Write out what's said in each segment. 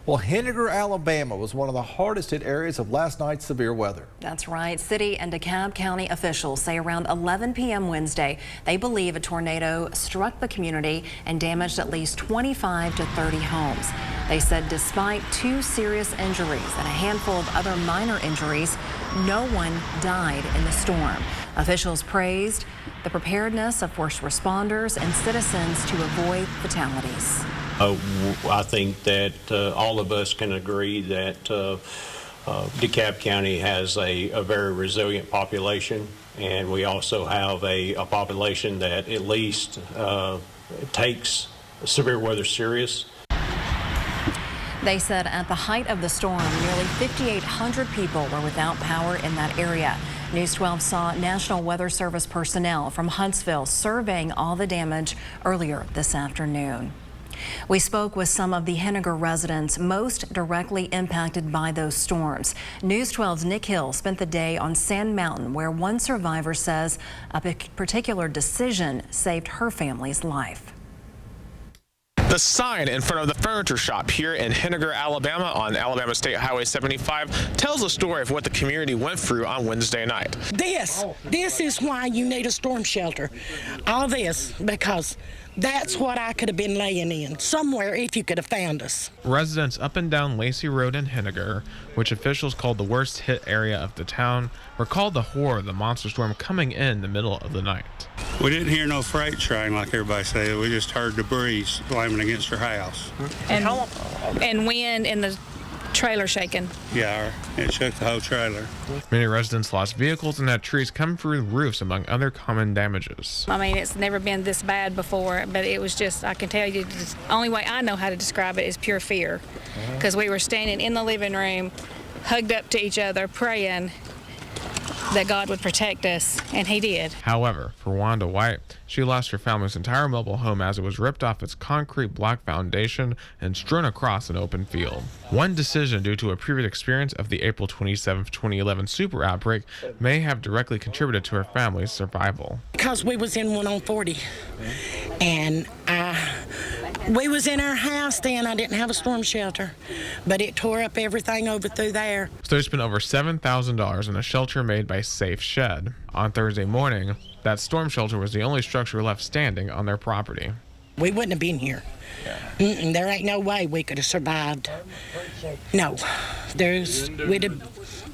Well, Henagar, Alabama was one of the hardest hit areas of last night's severe weather. That's right. City and DeKalb County officials say around 11 p.m. Wednesday, they believe a tornado struck the community and damaged at least 25 to 30 homes. They said despite 2 serious injuries and a handful of other minor injuries, no one died in the storm. Officials praised the preparedness of first responders and citizens to avoid fatalities. I think that all of us can agree that DeKalb County has a very resilient population, and we also have a population that at least takes severe weather serious. They said at the height of the storm, nearly 5,800 people were without power in that area. News 12 saw National Weather Service personnel from Huntsville surveying all the damage earlier this afternoon. We spoke with some of the Henagar residents most directly impacted by those storms. News 12's Nick Hill spent the day on Sand Mountain, where one survivor says a particular decision saved her family's life. The sign in front of the furniture shop here in Henagar, Alabama on Alabama State Highway 75 tells the story of what the community went through on Wednesday night. This is why you need a storm shelter. All this, because that's what I could have been laying in somewhere if you could have found us. Residents up and down Lacey Road in Henagar, which officials called the worst hit area of the town, recalled the horror of the monster storm coming in the middle of the night. We didn't hear no freight train like everybody said. We just heard debris slamming against our house. And wind and the trailer shaking. Yeah, it shook the whole trailer. Many residents lost vehicles and had trees come through the roofs, among other common damages. I mean, it's never been this bad before, but it was just, I can tell you, the only way I know how to describe it is pure fear. Because we were standing in the living room, hugged up to each other, praying that God would protect us, and He did. However, for Wanda White, she lost her family's entire mobile home as it was ripped off its concrete block foundation and strewn across an open field. One decision due to a previous experience of the April 27, 2011 super outbreak may have directly contributed to her family's survival. Because we was in 140, and we was in our house then. I didn't have a storm shelter, but it tore up everything over through there. So they spent over $7,000 in a shelter made by Safe Shed. On Thursday morning, that storm shelter was the only structure left standing on their property. We wouldn't have been here. There ain't no way we could have survived. No,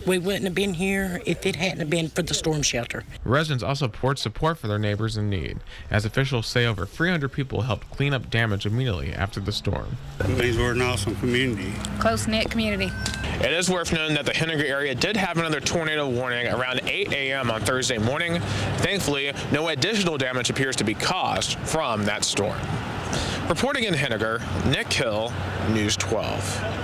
we wouldn't have been here if it hadn't been for the storm shelter. Residents also poured support for their neighbors in need, as officials say over 300 people helped clean up damage immediately after the storm. It means we're an awesome community. Close-knit community. It is worth noting that the Henagar area did have another tornado warning around 8 a.m. on Thursday morning. Thankfully, no additional damage appears to be caused from that storm. Reporting in Henagar, Nick Hill, News 12.